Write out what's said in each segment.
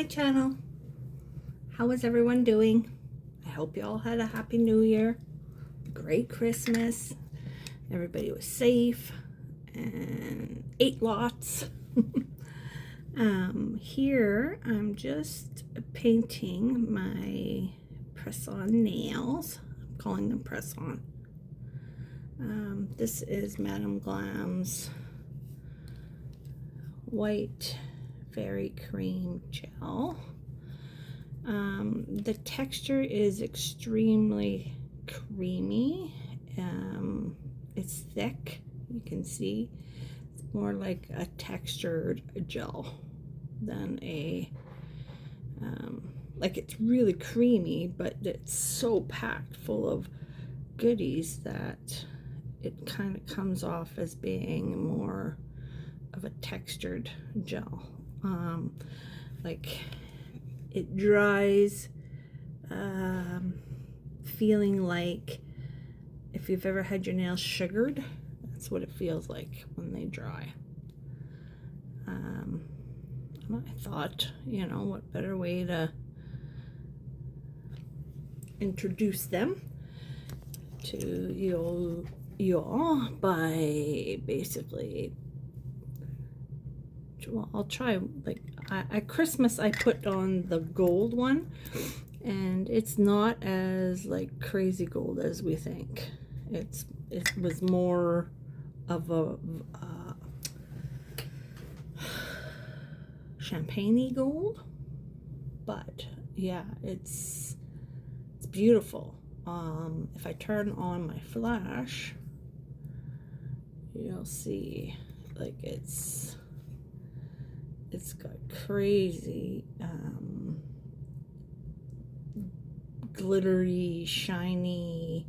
my channel. How is everyone doing? I hope you all had a happy new year, great Christmas, everybody was safe and ate lots. Here I'm just painting my press-on nails. I'm calling them press-on. This is Madame Glam's white fairy cream gel. The texture is extremely creamy. It's thick, you can see. It's more like a textured gel than a like, it's really creamy, but it's so packed full of goodies that it kind of comes off as being more of a textured gel. Like, it dries feeling like if you've ever had your nails sugared, that's what it feels like when they dry. I thought, you know, what better way to introduce them to you all by basically, well, I'll try, like, at Christmas I put on the gold one, and it's not as like crazy gold as we think. It was more of a champagne-y gold, but yeah, it's beautiful. If I turn on my flash, you'll see, like, it's got crazy glittery, shiny,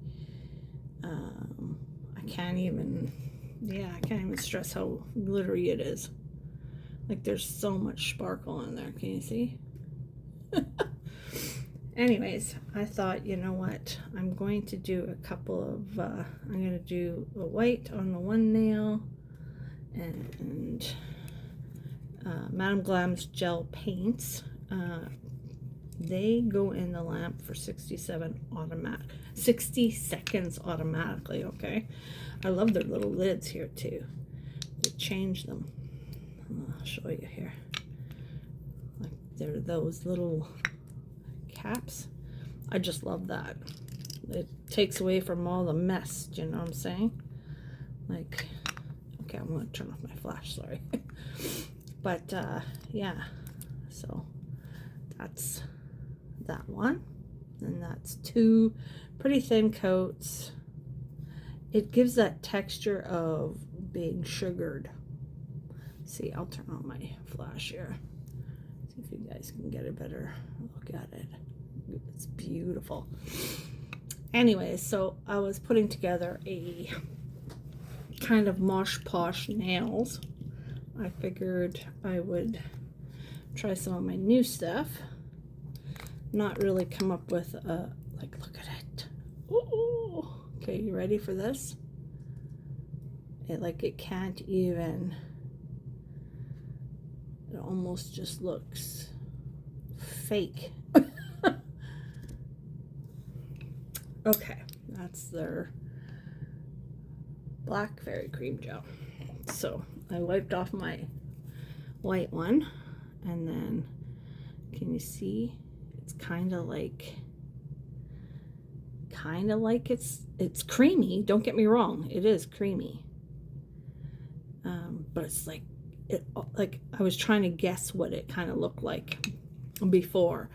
I can't even stress how glittery it is. Like, there's so much sparkle in there. Can you see? Anyways, I thought, you know what, I'm going to do a couple of I'm going to do a white on the one nail, and Madame Glam's gel paints. They go in the lamp for 60 seconds automatically. Okay, I love their little lids here too. They change them. I'll show you here. Like, they're those little caps. I just love that. It takes away from all the mess. Do you know what I'm saying? Like, okay, I'm gonna turn off my flash. Sorry. But yeah, so that's that one, and that's two pretty thin coats. It gives that texture of being sugared. See, I'll turn on my flash here, see if you guys can get a better look at it. It's beautiful. Anyways, so I was putting together a kind of mosh posh nails. I figured I would try some of my new stuff. Not really come up with a, like, look at it. Ooh. Okay, you ready for this? It can't even, it almost just looks fake. Okay, that's their black fairy cream gel. So I wiped off my white one, and then, can you see, it's kind of like it's creamy. Don't get me wrong, it is creamy, but it's like, I was trying to guess what it kind of looked like before,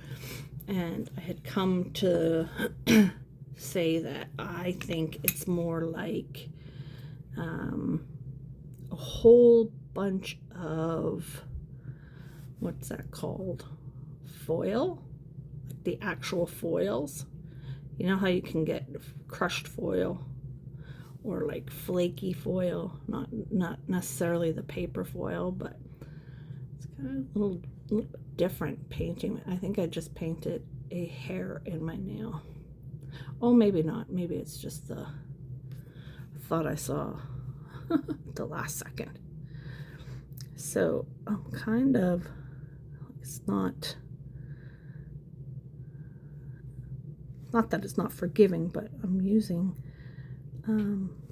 and I had come to say that I think it's more like a whole bunch of, what's that called, foil, like the actual foils. You know how you can get crushed foil or like flaky foil, not necessarily the paper foil, but it's kind of a little bit different painting. I think I just painted a hair in my nail. Oh, maybe not. Maybe it's just the, I thought I saw the last second. So I'm kind of, it's not not that it's not forgiving, but I'm using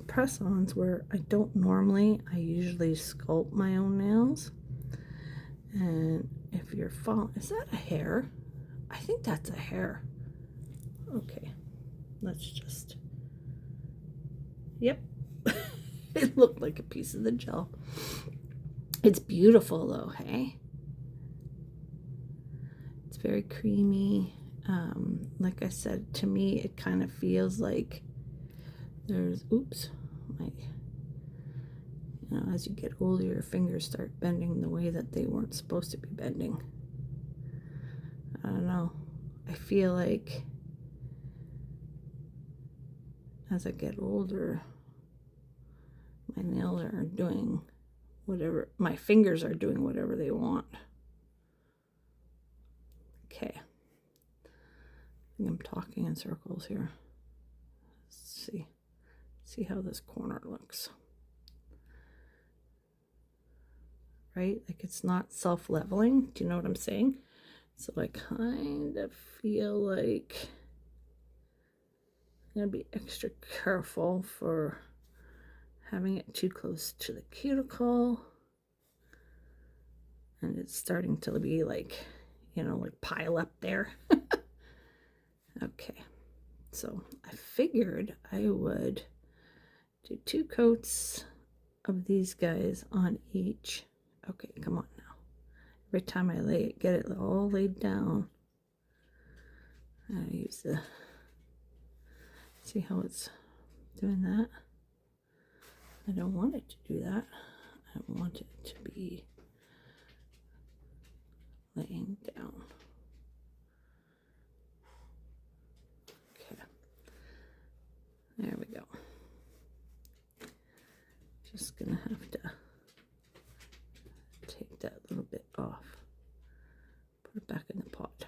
press-ons where I don't normally. I usually sculpt my own nails. And if you're is that a hair? I think that's a hair. Okay, let's just, yep. It looked like a piece of the gel. It's beautiful though, hey? It's very creamy. Like I said, to me, it kind of feels like there's, oops, my, you know, as you get older, your fingers start bending the way that they weren't supposed to be bending. I don't know. I feel like as I get older, my nails are doing whatever, my fingers are doing whatever they want. Okay. I think I'm talking in circles here. Let's see how this corner looks. Right? Like it's not self-leveling. Do you know what I'm saying? So I kind of feel like I'm going to be extra careful for having it too close to the cuticle. And it's starting to be like, you know, like pile up there. Okay. So I figured I would do 2 coats of these guys on each. Okay, come on now. Every time I lay it, get it all laid down. I use the, see how it's doing that? I don't want it to do that. I want it to be laying down. Okay. There we go. Just gonna have to take that little bit off. Put it back in the pot.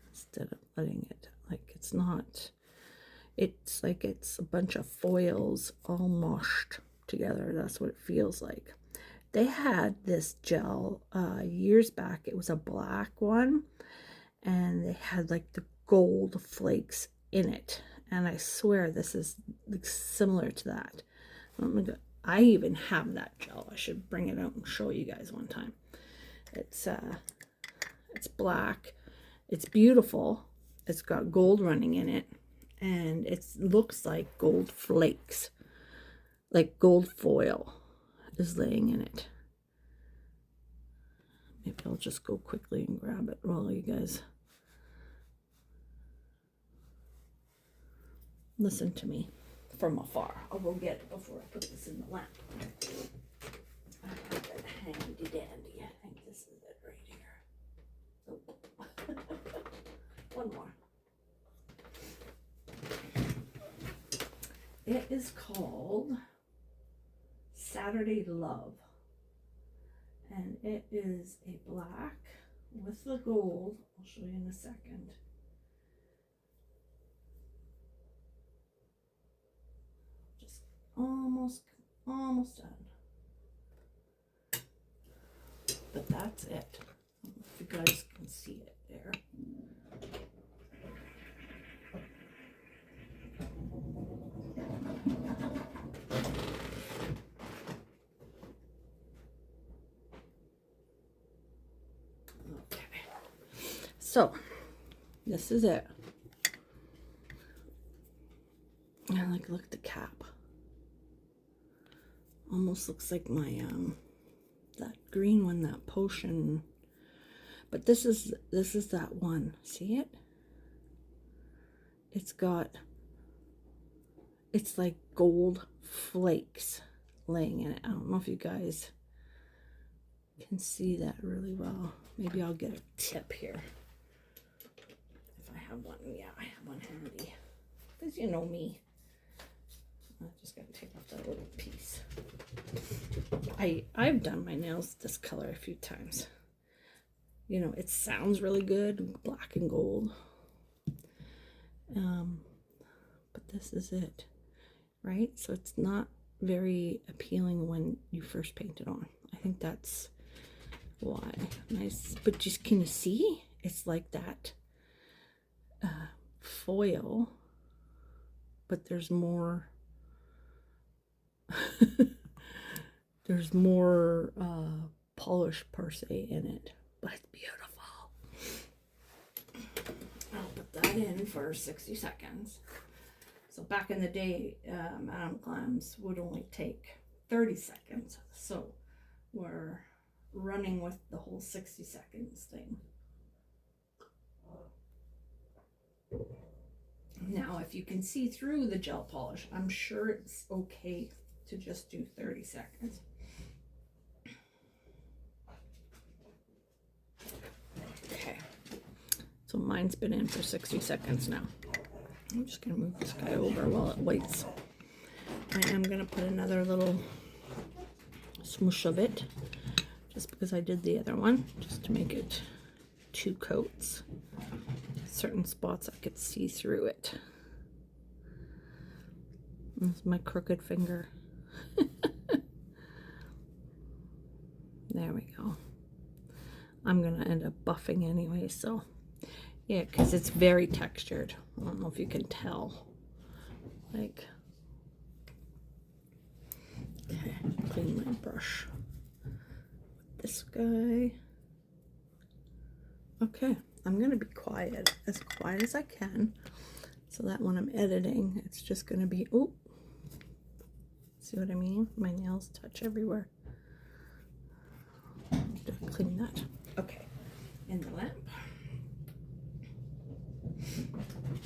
Instead of letting it, like it's not, it's like it's a bunch of foils all mushed together. That's what it feels like. They had this gel years back. It was a black one, and they had like the gold flakes in it. And I swear this is like similar to that. I even have that gel. I should bring it out and show you guys one time. It's black. It's beautiful. It's got gold running in it, and it looks like gold flakes, like gold foil is laying in it. Maybe I'll just go quickly and grab it while you guys listen to me from afar. I'll go get it before I put this in the lamp. I have that handy dandy. I think this is it right here. Oh. One more. It is called Saturday Love, and it is a black with the gold. I'll show you in a second. Just almost done, but that's it. I don't know if you guys can see it there. Okay, so this is it. And like, look at the cap. Almost looks like my that green one, that potion. But this is that one. See it? It's like gold flakes laying in it. I don't know if you guys can see that really well. Maybe I'll get a tip here. If I have one. Yeah, I have one handy. Because you know me. I just got to take off that little piece. I've done my nails this color a few times. You know, it sounds really good, black and gold. But this is it, right? So it's not very appealing when you first paint it on. I think that's why. Nice, but just can you see? It's like that foil, but there's more there's more polish per se in it, but it's beautiful. I'll put that in for 60 seconds. So back in the day, Madame Glam's would only take 30 seconds. So we're running with the whole 60 seconds thing. Now, if you can see through the gel polish, I'm sure it's okay to just do 30 seconds. Okay, so mine's been in for 60 seconds now. I'm just going to move this guy over while it waits. I am going to put another little smoosh of it, just because I did the other one, just to make it 2 coats. Certain spots I could see through it. That's my crooked finger. There we go. I'm going to end up buffing anyway, so yeah, because it's very textured. I don't know if you can tell. Like, okay, clean my brush. This guy. Okay, I'm going to be quiet as I can, so that when I'm editing, it's just going to be, oh, see what I mean? My nails touch everywhere. I have to clean that. Okay, in the lamp.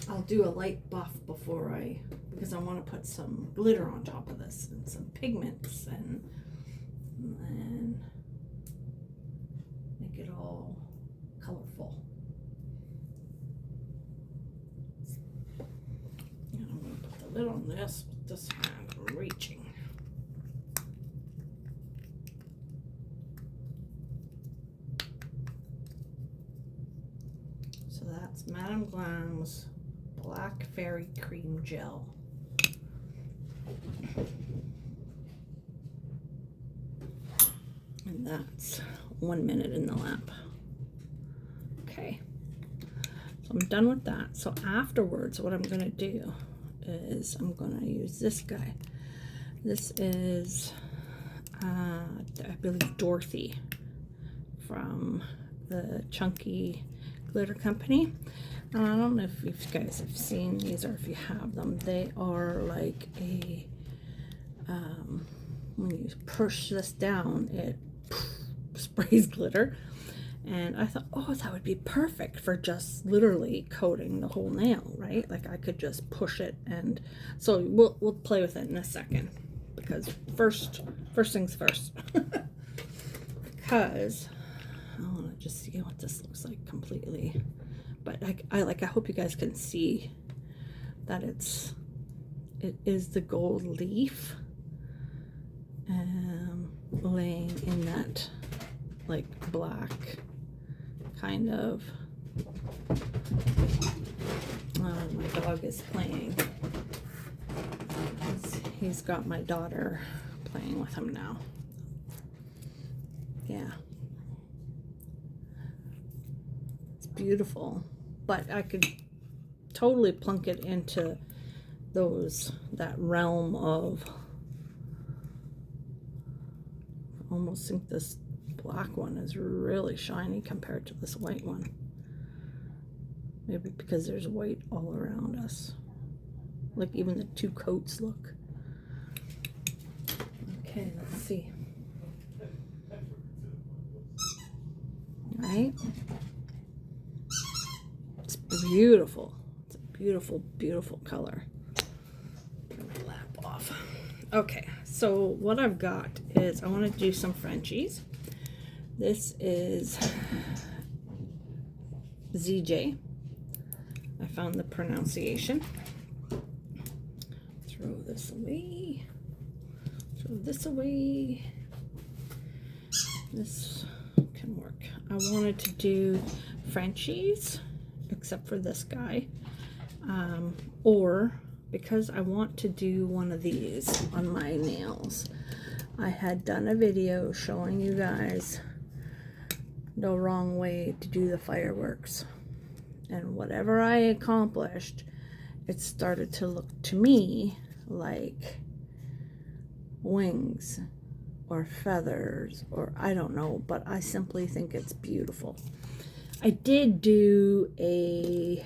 I'll do a light buff before because I want to put some glitter on top of this and some pigments and make it all colorful. And I'm going to put the lid on this with this hand. I'm reaching. So that's Madame Glam's Black Fairy Cream Gel. And that's 1 minute in the lamp. Okay, so I'm done with that. So afterwards, what I'm going to do is I'm going to use this guy. This is, I believe, Dorothy from the Chunky Glitter Company. I don't know if you guys have seen these or if you have them. They are like a, when you push this down, it sprays glitter. And I thought, oh, that would be perfect for just literally coating the whole nail, right? Like I could just push it, and so we'll play with it in a second, because first things first. Because I want to just see what this looks like completely. But I hope you guys can see that it is the gold leaf laying in that like black kind of. My dog is playing. He's got my daughter playing with him now. Yeah. It's beautiful. But I could totally plunk it into that realm of, I almost think this black one is really shiny compared to this white one. Maybe because there's white all around us. Like even the 2 coats look. Okay, let's see. Right? It's beautiful. It's a beautiful, beautiful color. Get my lap off. Okay, so what I've got is I want to do some Frenchies. This is ZJ. I found the pronunciation. Throw this away. Throw this away. This can work. I wanted to do Frenchies, except for this guy. Or because I want to do one of these on my nails. I had done a video showing you guys the wrong way to do the fireworks. And whatever I accomplished, it started to look to me like wings or feathers, or I don't know, but I simply think it's beautiful. I did do a,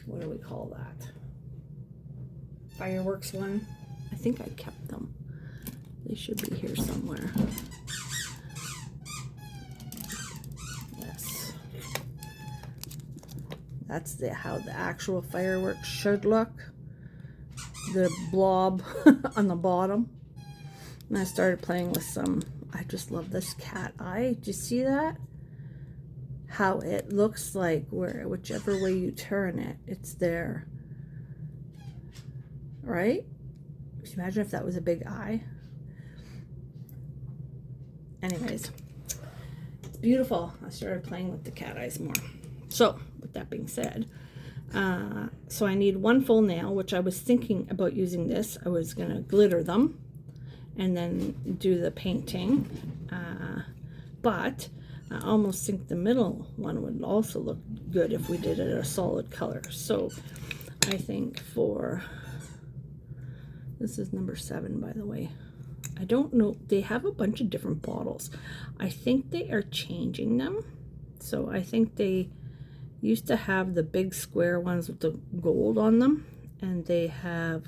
what do we call that? Fireworks one. I think I kept them. They should be here somewhere. Yes. That's how the actual fireworks should look. The blob on the bottom. And I started playing with some, I just love this cat eye. Do you see that? How it looks like whichever way you turn it, it's there. Right? Imagine if that was a big eye. Anyways, it's beautiful. I started playing with the cat eyes more. So, with that being said, so I need one full nail, which I was thinking about using this. I was going to glitter them and then do the painting. But I almost think the middle one would also look good if we did it a solid color. So I think for, this is number 7, by the way. I don't know, they have a bunch of different bottles. I think they are changing them. So I think they used to have the big square ones with the gold on them, and they have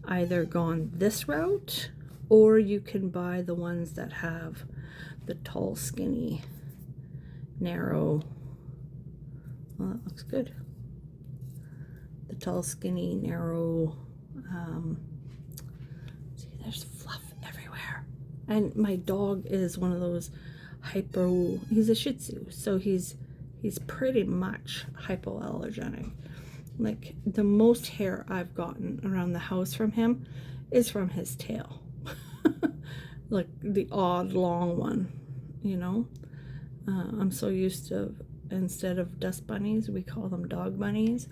either gone this route, or you can buy the ones that have the tall, skinny, narrow, well, that looks good. The tall, skinny, narrow, see, there's fluff everywhere. And my dog is one of those he's a Shih Tzu, so he's pretty much hypoallergenic. Like, the most hair I've gotten around the house from him is from his tail. Like the odd long one, you know. I'm so used to, instead of dust bunnies, we call them dog bunnies,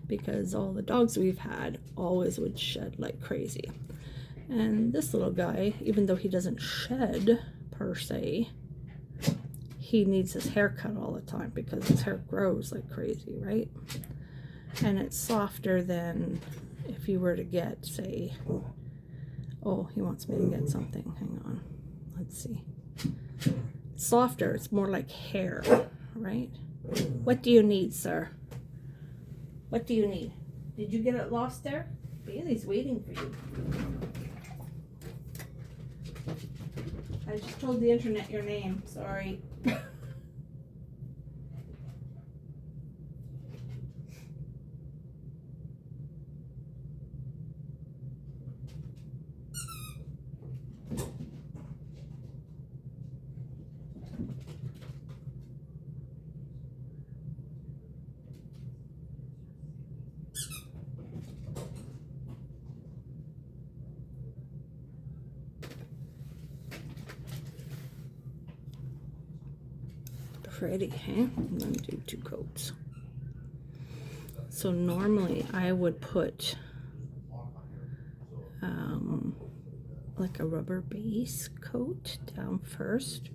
because all the dogs we've had always would shed like crazy. And this little guy, even though he doesn't shed per se, he needs his hair cut all the time because his hair grows like crazy, right? And it's softer than if you were to get, say, oh, he wants me to get something. Hang on. Let's see. It's softer. It's more like hair, right? What do you need, sir? What do you need? Did you get it lost there? Bailey's waiting for you. I just told the internet your name. Sorry. Pretty, huh? I'm gonna do 2 coats. So normally I would put like a rubber base coat down first,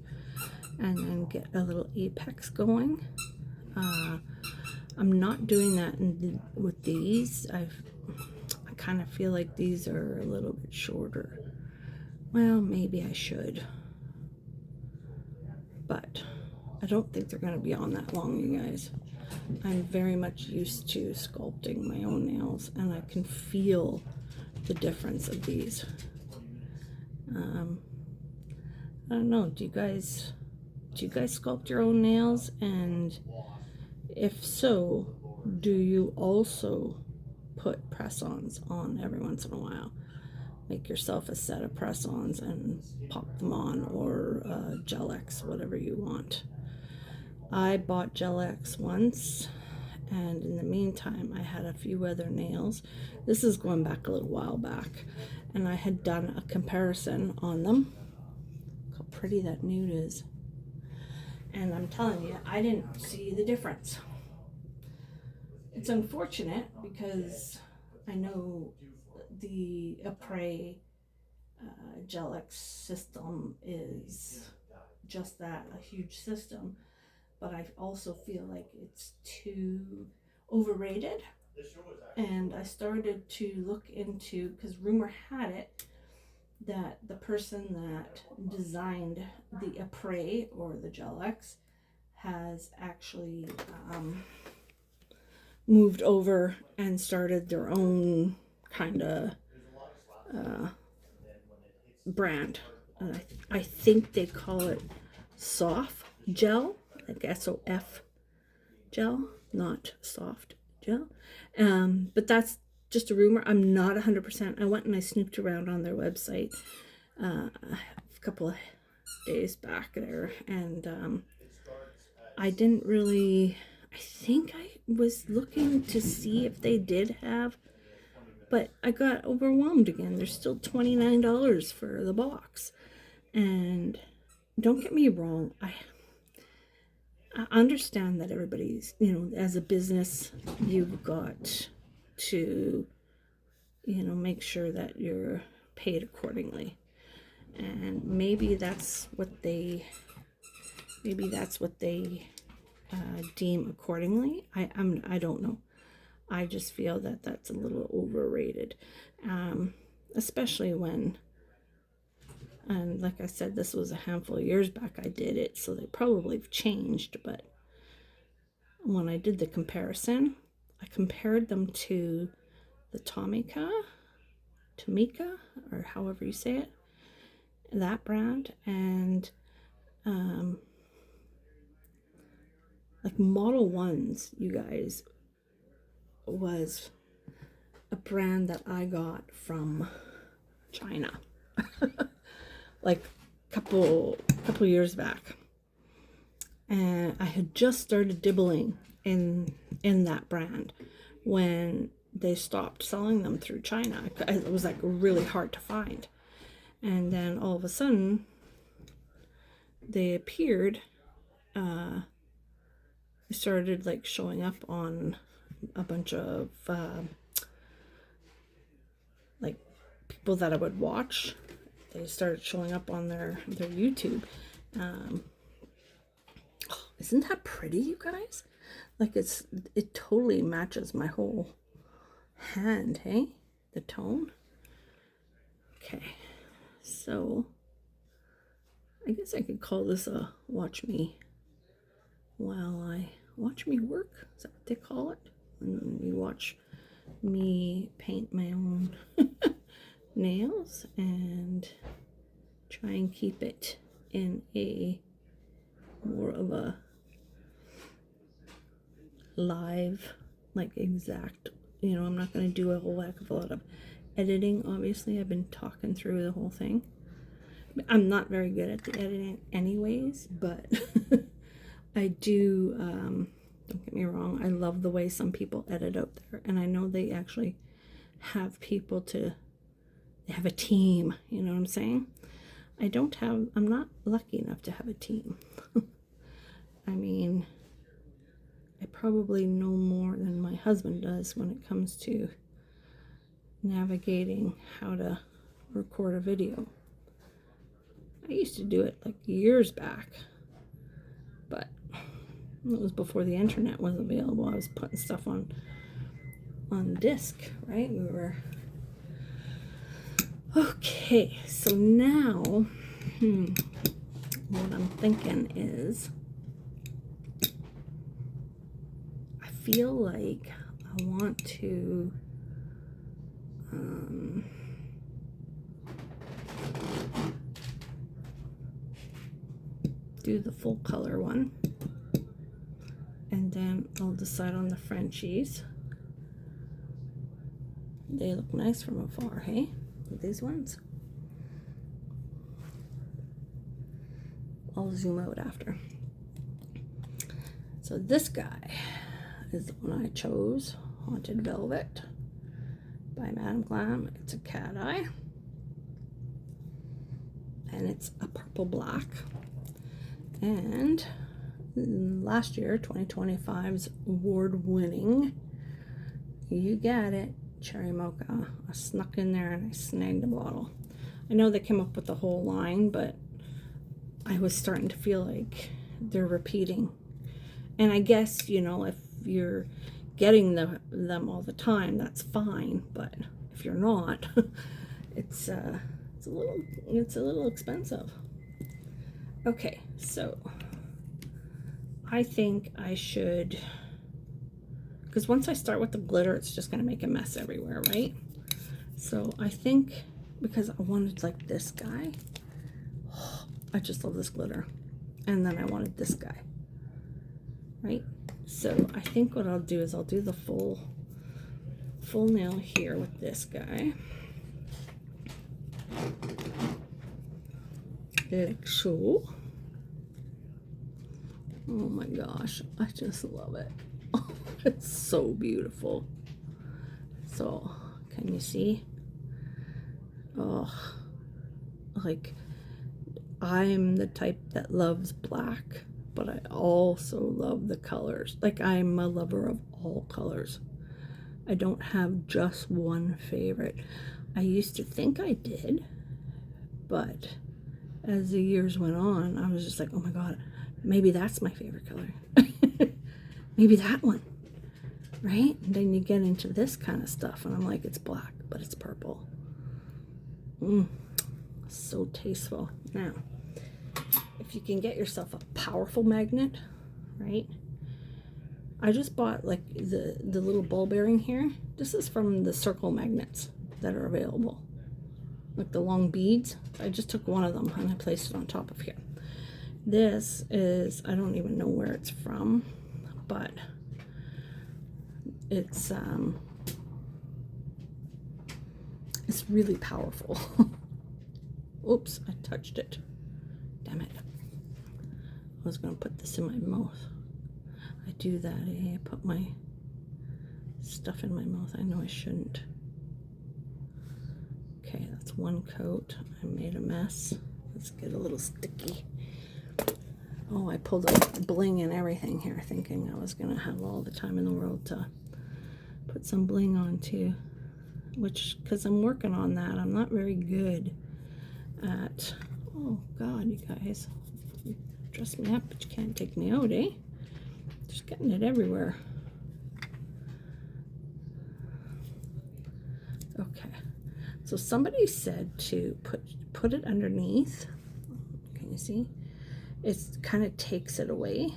and then get a little apex going. I'm not doing that with these. I kind of feel like these are a little bit shorter. Well, maybe I should, but I don't think they're going to be on that long, you guys. I'm very much used to sculpting my own nails, and I can feel the difference of these. I don't know, do you guys sculpt your own nails? And if so, do you also put press-ons on every once in a while? Make yourself a set of press-ons and pop them on, or Gel-X, whatever you want. I bought Gel-X once, and in the meantime I had a few other nails. This is going back a little while back, and I had done a comparison on them. Look how pretty that nude is. And I'm telling you, I didn't see the difference. It's unfortunate because I know the Apres Gel-X system is just that, a huge system. but I also feel like it's too overrated. And I started to look into, because rumor had it that the person that designed the Apres or the Gel X has actually moved over and started their own kind of brand. I think they call it soft gel, like SOF gel, not soft gel. But that's just a rumor. I'm not 100%. I went and I snooped around on their website a couple of days back there, and I didn't really, I think I was looking to see if they did have, but I got overwhelmed again. There's still $29 for the box. And don't get me wrong, I understand that everybody's, as a business, you've got to, make sure that you're paid accordingly. And maybe that's what they deem accordingly. I don't know. I just feel that that's a little overrated, especially when, and like I said, this was a handful of years back I did it, so they probably have changed. But when I did the comparison, I compared them to the Tomica, or however you say it, that brand, and like Model Ones, you guys, was a brand that I got from China like couple years back, and I had just started dibbling in that brand when they stopped selling them through China. It was like really hard to find, and then all of a sudden they appeared. They started like showing up on a bunch of like people that I would watch. They started showing up on their YouTube. Isn't that pretty, you guys? Like it totally matches my whole hand, hey? The tone. Okay, so I guess I could call this a watch me work. Is that what they call it? When you watch me paint my own nails and try and keep it in a more of a live, like exact, I'm not going to do a whole heck of a lot of editing. Obviously, I've been talking through the whole thing. I'm not very good at the editing anyways, but I do, don't get me wrong, I love the way some people edit out there, and I know they actually have people they have a team, you know what I'm saying? I'm not lucky enough to have a team. I mean, I probably know more than my husband does when it comes to navigating how to record a video. I used to do it like years back, but it was before the internet was available. I was putting stuff on disc, right? Okay, so now what I'm thinking is I feel like I want to do the full color one, and then I'll decide on the Frenchies. They look nice from afar, hey? These ones. I'll zoom out after. So this guy is the one I chose, Haunted Velvet by Madame Glam. It's a cat eye, and it's a purple black. And last year, 2025's award-winning, you got it, Cherry Mocha. I snuck in there and I snagged a bottle. I know they came up with the whole line, but I was starting to feel like they're repeating And I guess, you know, if you're getting them all the time, that's fine. But if you're not, it's a little expensive. Okay, so I think I should, because once I start with the glitter, it's just going to make a mess everywhere, right? So I think, because I wanted like this guy, I just love this glitter, and then I wanted this guy, right? So I think what I'll do is I'll do the full nail here with this guy. Like so. Oh my gosh, I just love it. Oh, it's so beautiful. So, can you see? Oh, like, I'm the type that loves black, but I also love the colors. Like, I'm a lover of all colors. I don't have just one favorite. I used to think I did, but as the years went on, I was just like, oh my God, maybe that's my favorite color. Maybe that one, right? And then you get into this kind of stuff, and I'm like, it's black, but it's purple. So tasteful. Now, if you can get yourself a powerful magnet, right? I just bought like the little ball bearing here. This is from the circle magnets that are available. Like the long beads. I just took one of them and I placed it on top of here. This is, I don't even know where it's from, but it's really powerful. Oops, I touched it. Damn it. I was gonna put this in my mouth. I do that, I put my stuff in my mouth. I know I shouldn't. Okay, that's one coat. I made a mess. Let's get a little sticky. Oh, I pulled a bling and everything here, thinking I was gonna have all the time in the world to put some bling on too. Which, because I'm working on that, I'm not very good at, oh God, you guys, you dress me up, but you can't take me out, eh? Just getting it everywhere. Okay, so somebody said to put it underneath. Can you see? It kind of takes it away,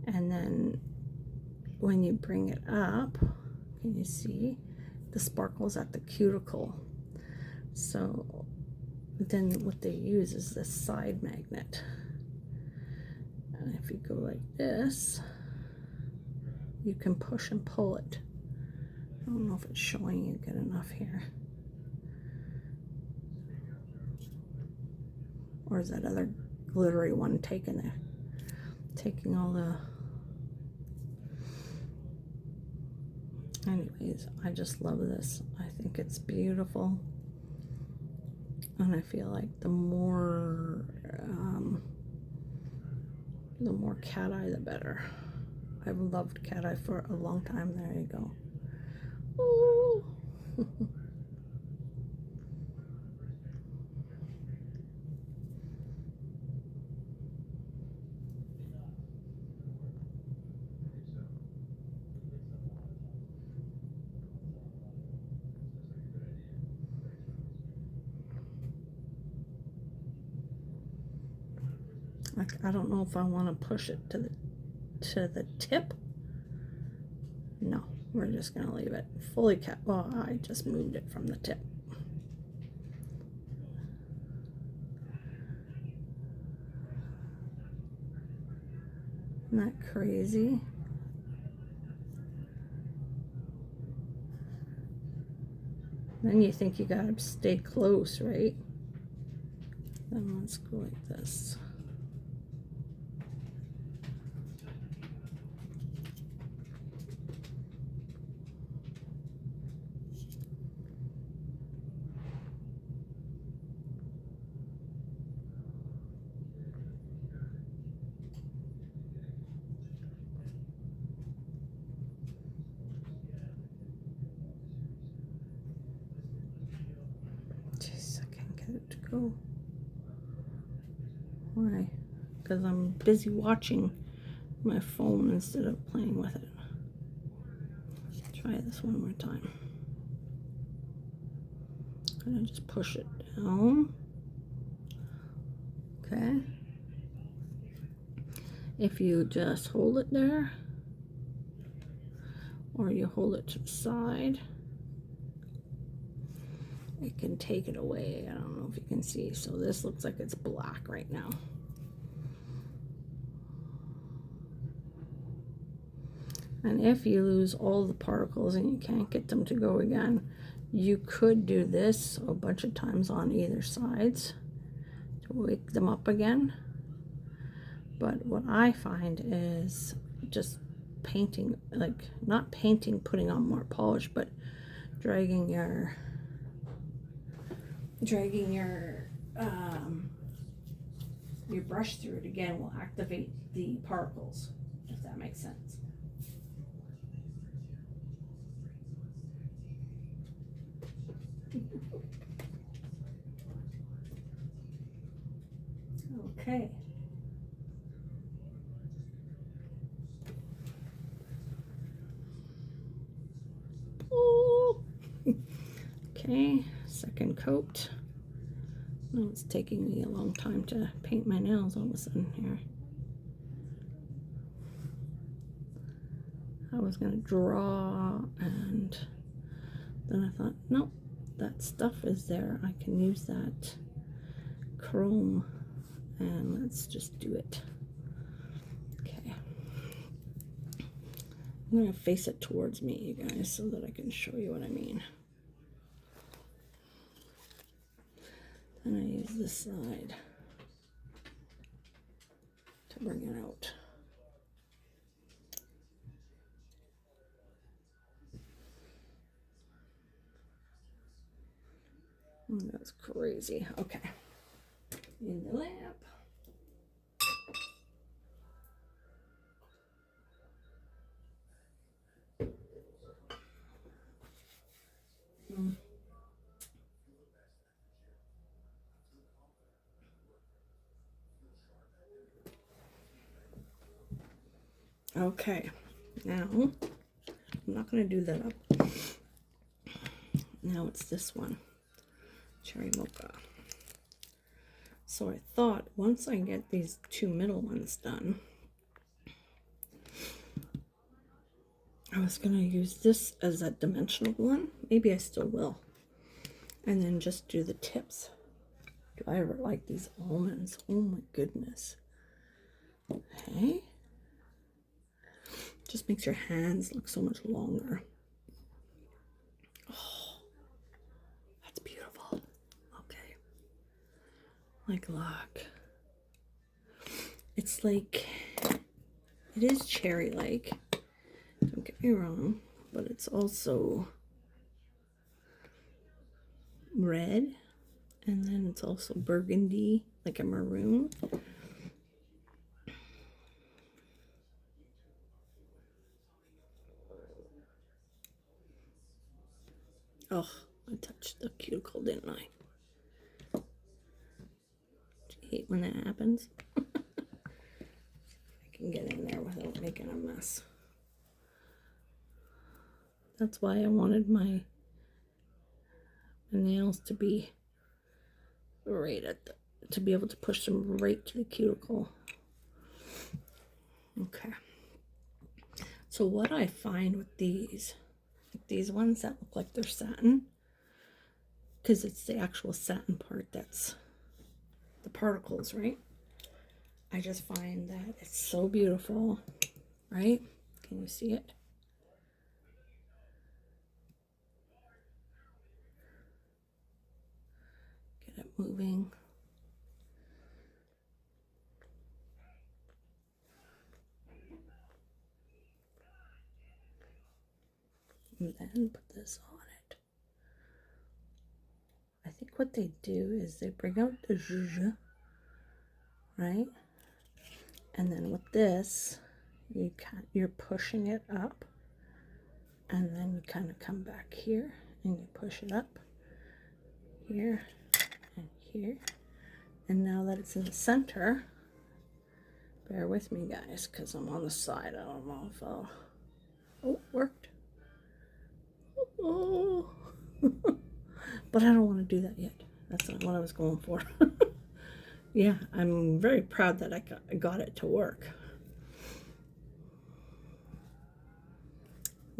and then when you bring it up, can you see the sparkles at the cuticle? So then what they use is this side magnet, and if you go like this, you can push and pull it. I don't know if it's showing you good enough here, or is that other glittery one taking all the, anyways, I just love this. I think it's beautiful, and I feel like the more cat eye, the better. I've loved cat eye for a long time. There you go. Ooh. Like, I don't know if I want to push it to the tip. No, we're just gonna leave it fully cat. Well, I just moved it from the tip. Isn't that crazy? Then you think you gotta stay close, right? Then let's go like this. Jeez, I can't get it to go. Why? Because I'm busy watching my phone instead of playing with it. Let's try this one more time. I'm gonna just push it down. Okay. If you just hold it there, or you hold it to the side, it can take it away. I don't know if you can see. So this looks like it's black right now. And if you lose all the particles and you can't get them to go again, you could do this a bunch of times on either sides to wake them up again. But what I find is just painting, like not painting, putting on more polish, but dragging your brush through it again will activate the particles, if that makes sense. Okay. Ooh. Okay, second coat. No, it's taking me a long time to paint my nails all of a sudden here. I was gonna draw, and then I thought, nope, that stuff is there. I can use that chrome, and let's just do it. Okay. I'm gonna face it towards me, you guys, so that I can show you what I mean. And I use this side to bring it out. Oh, that's crazy. Okay. In the lamp. Okay, now I'm not going to do that up. Now it's this one, Cherry Mocha. So I thought once I get these two middle ones done, I was going to use this as a dimensional one. Maybe I still will. And then just do the tips. Do I ever like these almonds? Oh my goodness. Okay. Just makes your hands look so much longer. Oh, that's beautiful. Okay. Like, look. It's like, it is cherry-like. Don't get me wrong, but it's also red, and then it's also burgundy, like a maroon. Oh, I touched the cuticle, didn't I? Do you hate when that happens? I can get in there without making a mess. That's why I wanted my nails to be right at the, to be able to push them right to the cuticle. Okay. So what I find with these, like these ones that look like they're satin, because it's the actual satin part that's the particles, right? I just find that it's so beautiful, right? Can you see it? Get it moving. And then put this on it. I think what they do is they bring out the zhuzh, right? And then with this, you're pushing it up, and then you kind of come back here and you push it up here and here. And now that it's in the center, Bear with me, guys, because I'm on the side. I don't know if I'll... Oh, worked. Oh. But I don't want to do that yet. That's not what I was going for. Yeah, I'm very proud that I got it to work.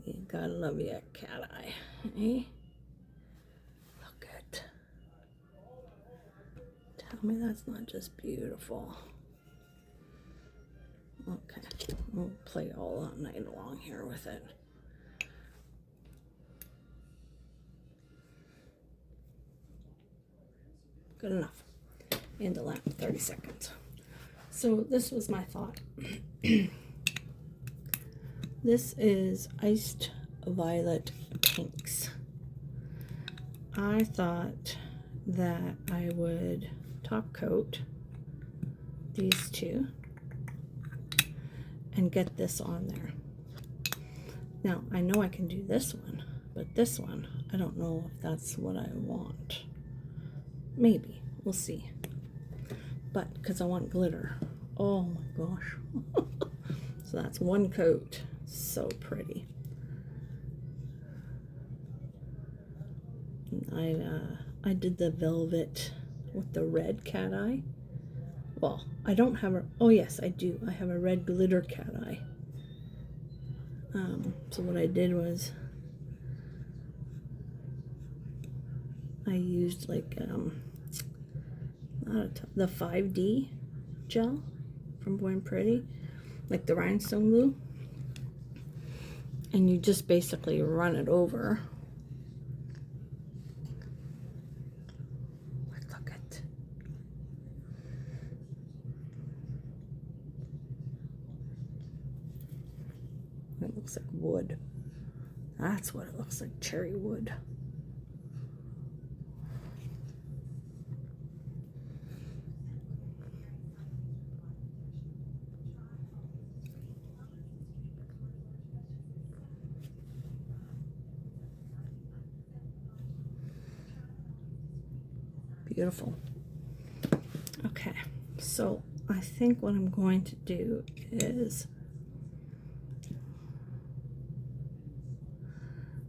You gotta love your cat eye, eh? Look at. Tell me that's not just beautiful. Okay, we'll play all night long here with it. Good enough. And the lamp, 30 seconds. So this was my thought. This is Iced Violet Pinks. I thought that I would top coat these two and get this on there. Now, I know I can do this one, but this one, I don't know if that's what I want. Maybe. We'll see. But, because I want glitter. Oh my gosh. So that's one coat. So pretty. I did the velvet with the red cat eye. Well, I don't have a... Oh yes, I do. I have a red glitter cat eye. So what I did was I used like the 5D gel from Born Pretty, like the rhinestone glue, and you just basically run it over. Look at. It looks like wood. That's what it looks like, cherry wood. Beautiful. Okay, so I think what I'm going to do is,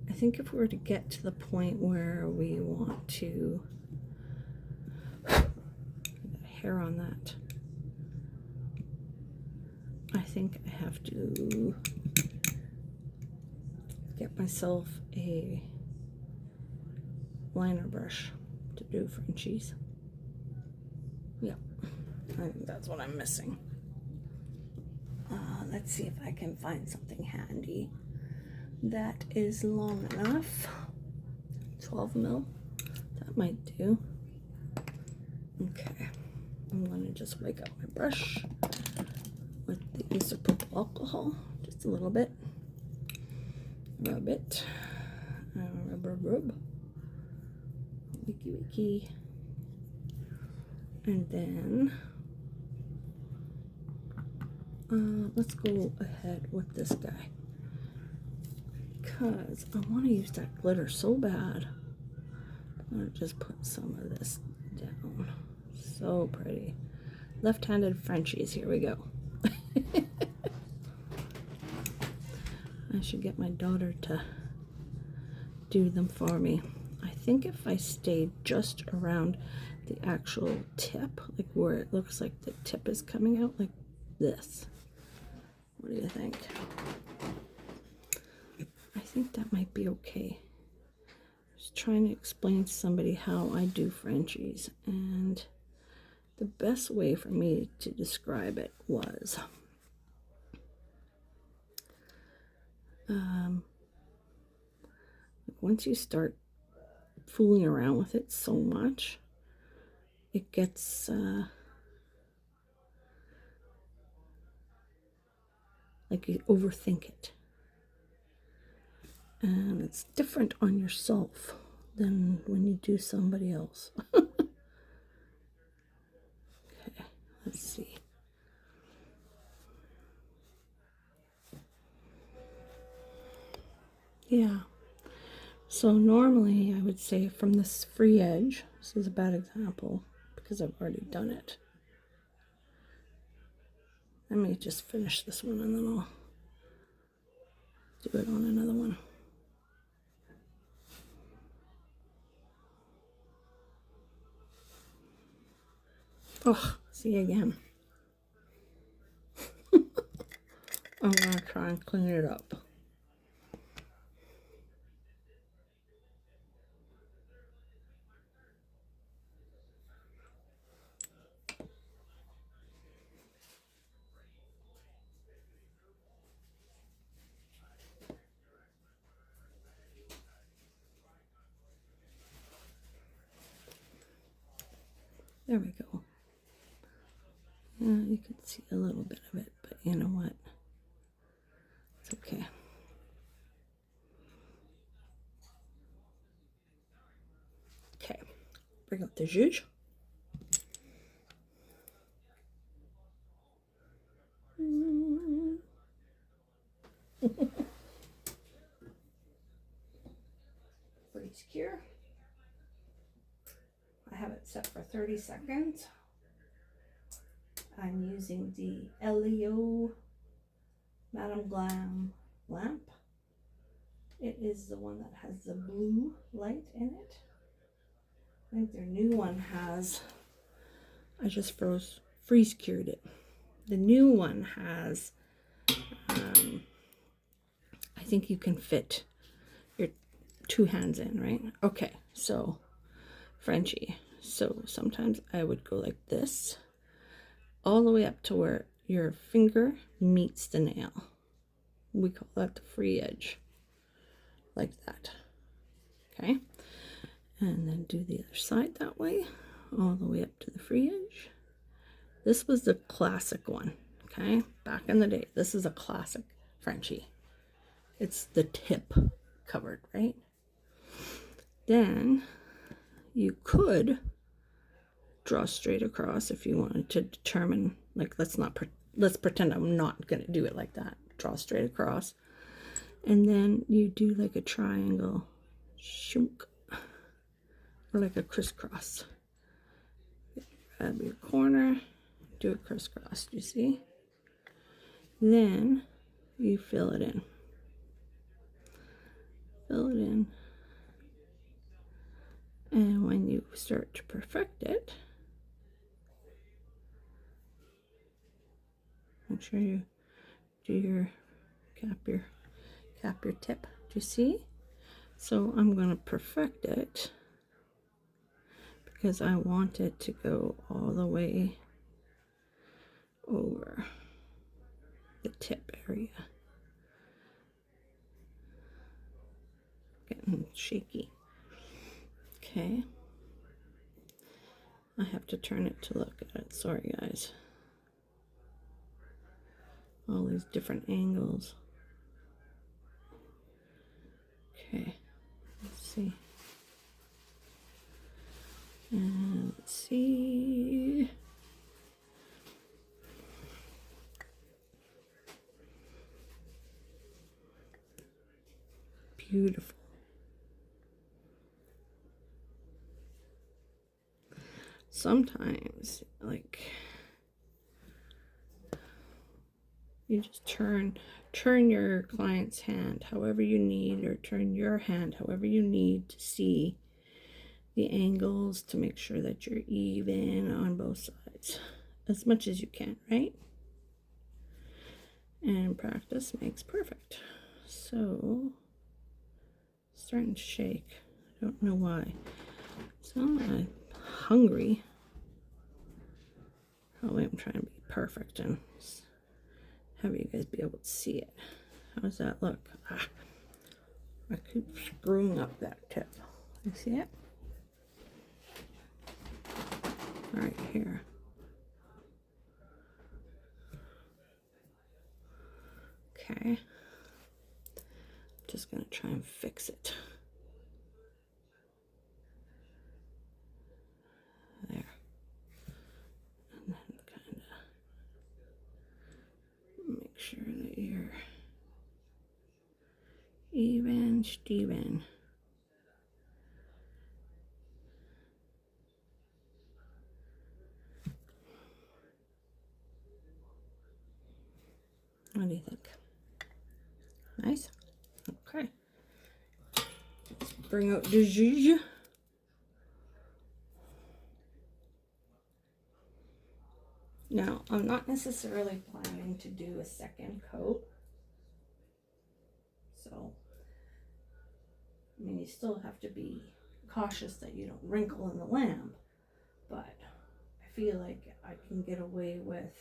I think if we were to get to the point where we want to, I got hair on that, I think I have to get myself a liner brush to do Frenchies. Yep, I think that's what I'm missing. Let's see if I can find something handy that is long enough. 12 mil, that might do. Okay, I'm going to just wake up my brush with the isopropyl alcohol, just a little bit. Rub it. Rub. Wiki. And then let's go ahead with this guy, because I want to use that glitter so bad. I'm going to just put some of this down. So pretty. Left-handed Frenchies, here we go. I should get my daughter to do them for me. I think if I stayed just around the actual tip, like where it looks like the tip is coming out, like this. What do you think? I think that might be okay. I was trying to explain to somebody how I do Frenchies, and the best way for me to describe it was once you start fooling around with it so much, it gets like you overthink it, and it's different on yourself than when you do somebody else. Okay, let's see. Yeah, so normally I would say from this free edge, this is a bad example because I've already done it. Let me just finish this one and then I'll do it on another one. Oh, see again. I'm gonna try and clean it up. There we go. You can see a little bit of it, but you know what? It's okay. Okay, bring up the zhuzh. Freeze cure. I have it set for 30 seconds. I'm using the LEO Madame Glam lamp. It is the one that has the blue light in it. I think their new one has, I just freeze cured it. The new one has, I think you can fit your 2 hands in, right? Okay, so Frenchie. So sometimes I would go like this, all the way up to where your finger meets the nail. We call that the free edge, like that. Okay, and then do the other side that way, all the way up to the free edge. This was the classic one, okay? Back in the day, this is a classic Frenchie. It's the tip covered, right? Then you could draw straight across if you wanted to determine, like, let's pretend I'm not gonna do it like that. Draw straight across, and then you do like a triangle, shunk, or like a crisscross. Grab your corner, do a crisscross. Do you see? Then you fill it in. Fill it in, and when you start to perfect it, make sure you do your cap your tip. Do you see? So I'm going to perfect it because I want it to go all the way over the tip area. Getting shaky. Okay. I have to turn it to look at it. Sorry, guys. All these different angles. Okay. Let's see. And let's see. Beautiful. Sometimes, like, you just turn your client's hand however you need, or turn your hand however you need to see the angles to make sure that you're even on both sides as much as you can, right? And practice makes perfect. So, starting to shake. I don't know why. So I'm hungry. Probably I'm trying to be perfect and have you guys be able to see it. How does that look? Ah, I keep screwing up that tip. You see it? Right here. Okay. Just gonna try and fix it. There. And then kind of make sure that you're even, Steven. What do you think? Nice? Okay. Let's bring out the zhuzh. Now, I'm not necessarily planning to do a second coat. So, I mean, you still have to be cautious that you don't wrinkle in the lamp. But I feel like I can get away with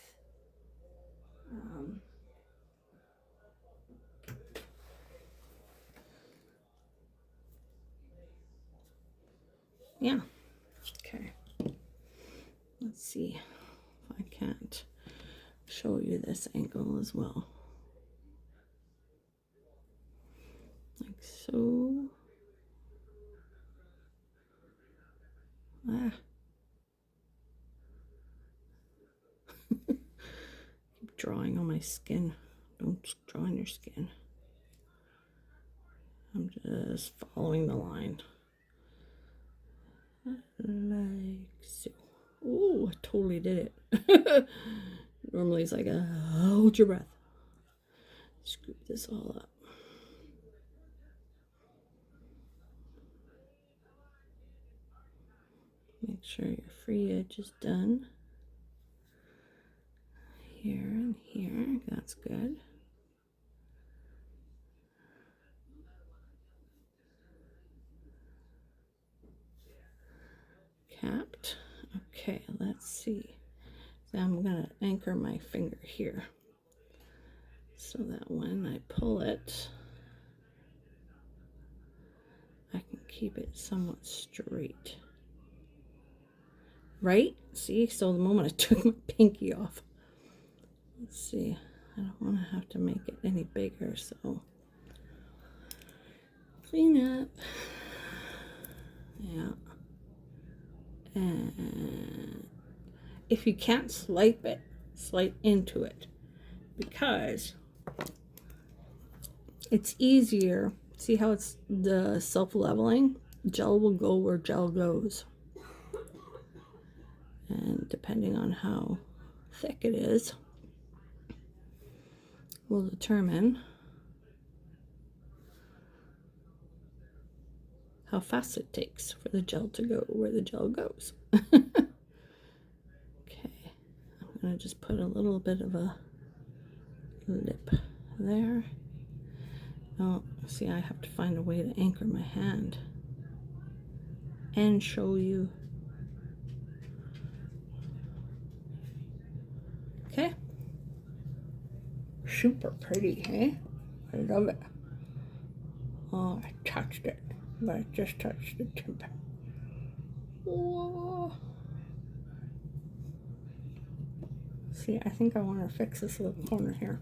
yeah. Okay. Let's see if I can't show you this angle as well. Like so. Ah. Keep drawing on my skin. Don't draw on your skin. I'm just following the line. Like so. Oh, I totally did it. Normally it's like, hold your breath. Scoop this all up. Make sure your free edge is done. Here and here, that's good. Capped. Okay, let's see. So I'm gonna anchor my finger here so that when I pull it, I can keep it somewhat straight. Right? See, so the moment I took my pinky off, let's see, I don't want to have to make it any bigger, so clean up. Yeah. And if you can't swipe it, swipe into it, because it's easier. See how it's the self-leveling? Gel will go where gel goes. And depending on how thick it is, will determine how fast it takes for the gel to go where the gel goes. Okay, I'm going to just put a little bit of a lip there. Oh, see, I have to find a way to anchor my hand and show you. Okay. Super pretty, hey? I love it. Oh, I touched it, but I just touched the tip. Whoa. See, I think I want to fix this little corner here.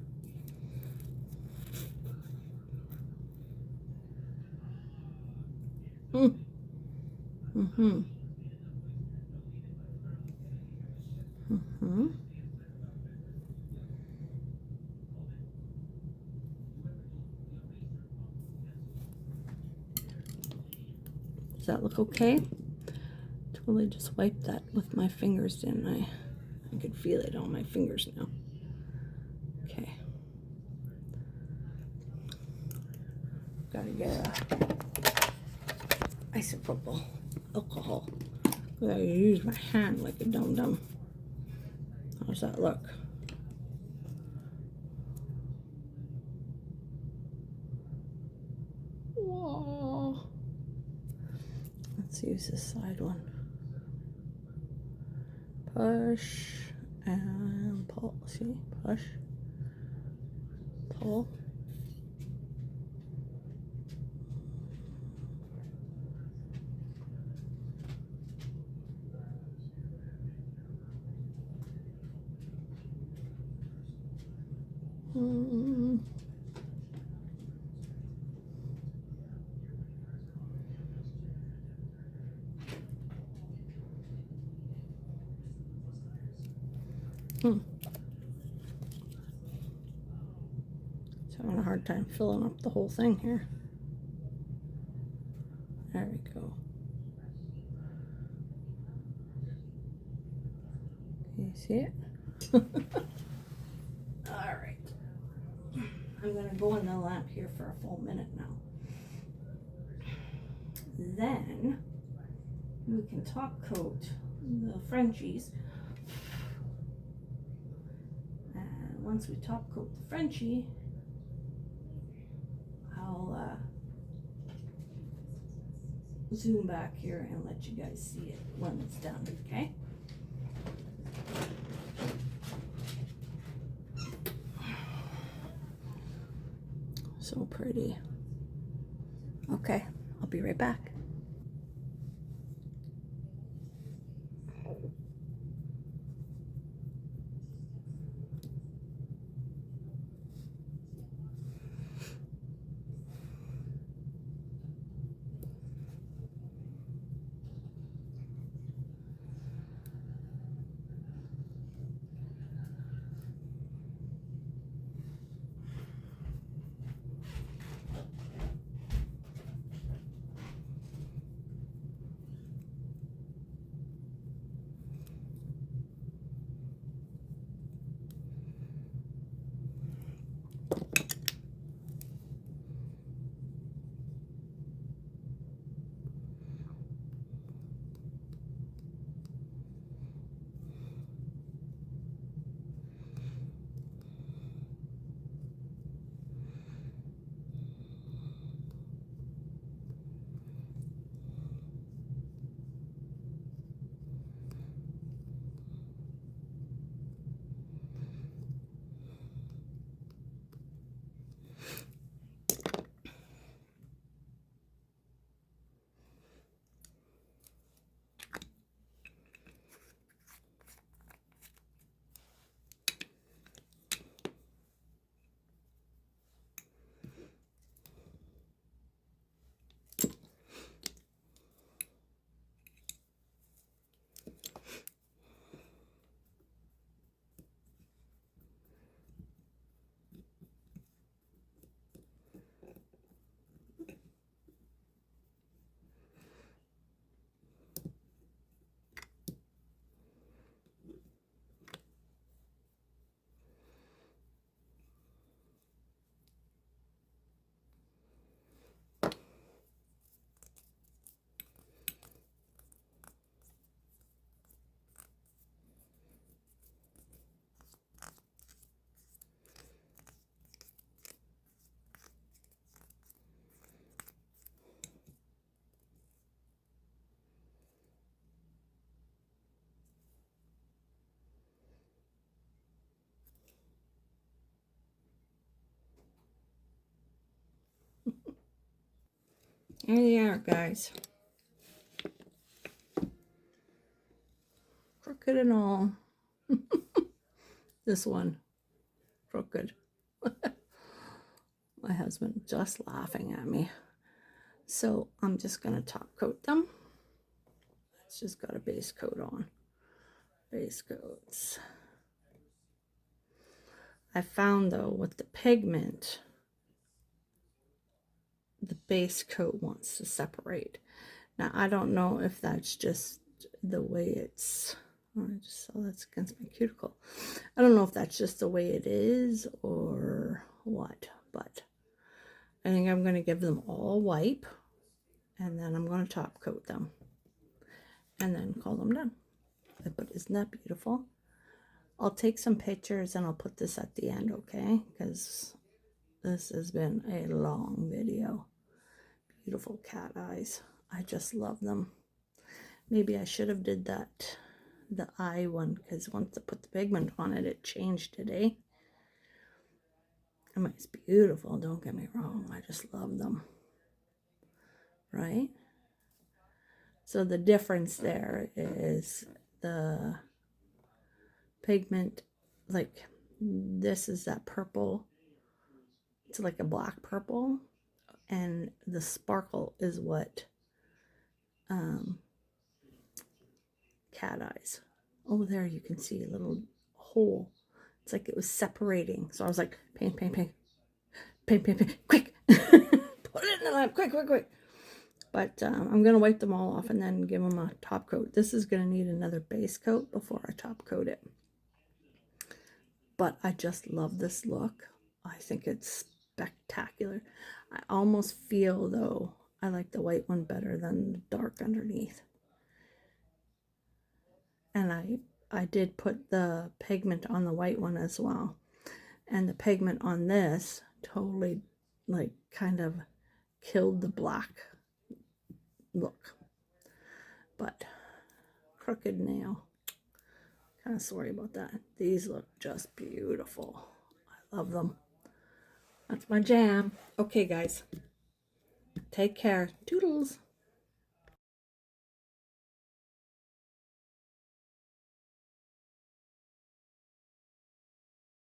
Mm-hmm. Does that look okay? Totally just wiped that with my fingers, didn't I? I could feel it on my fingers now. Okay. Gotta get isopropyl alcohol. I use my hand like a dum-dum. How's that look? Whoa. Let's use this side one. Push and pull. See? Push. Pull. Just having a hard time filling up the whole thing here. There we go. Can you see it? All right. I'm going to go in the lamp here for a full minute now. Then we can top coat the Frenchies. And once we top coat the Frenchie, I'll zoom back here and let you guys see it when it's done, okay? So pretty. Okay, I'll be right back. There they are, guys. Crooked and all. This one, crooked. My husband just laughing at me. So I'm just going to top coat them. It's just got a base coat on. Base coats. I found though with the pigment, the base coat wants to separate. Now I don't know if that's just the way it's, oh, I just saw that's against my cuticle. I don't know if that's just the way it is or what, but I think I'm going to give them all a wipe and then I'm going to top coat them and then call them done. But isn't that beautiful? I'll take some pictures and I'll put this at the end, okay? Because this has been a long video. Beautiful cat eyes. I just love them. Maybe I should have did that, the eye one, because once I put the pigment on it, it changed it, eh? I mean, it's beautiful, don't get me wrong. I just love them. Right? So the difference there is the pigment, like this is that purple. It's like a black purple. And the sparkle is what cat eyes. Oh, there you can see a little hole. It's like it was separating. So I was like, paint, paint, paint, paint, paint, paint, quick. Put it in the lamp, quick, quick, quick. But I'm going to wipe them all off and then give them a top coat. This is going to need another base coat before I top coat it. But I just love this look. I think it's spectacular. I almost feel, though, I like the white one better than the dark underneath. And I did put the pigment on the white one as well. And the pigment on this totally, like, kind of killed the black look. But crooked nail, kind of sorry about that. These look just beautiful. I love them. That's my jam. Okay, guys. Take care. Toodles.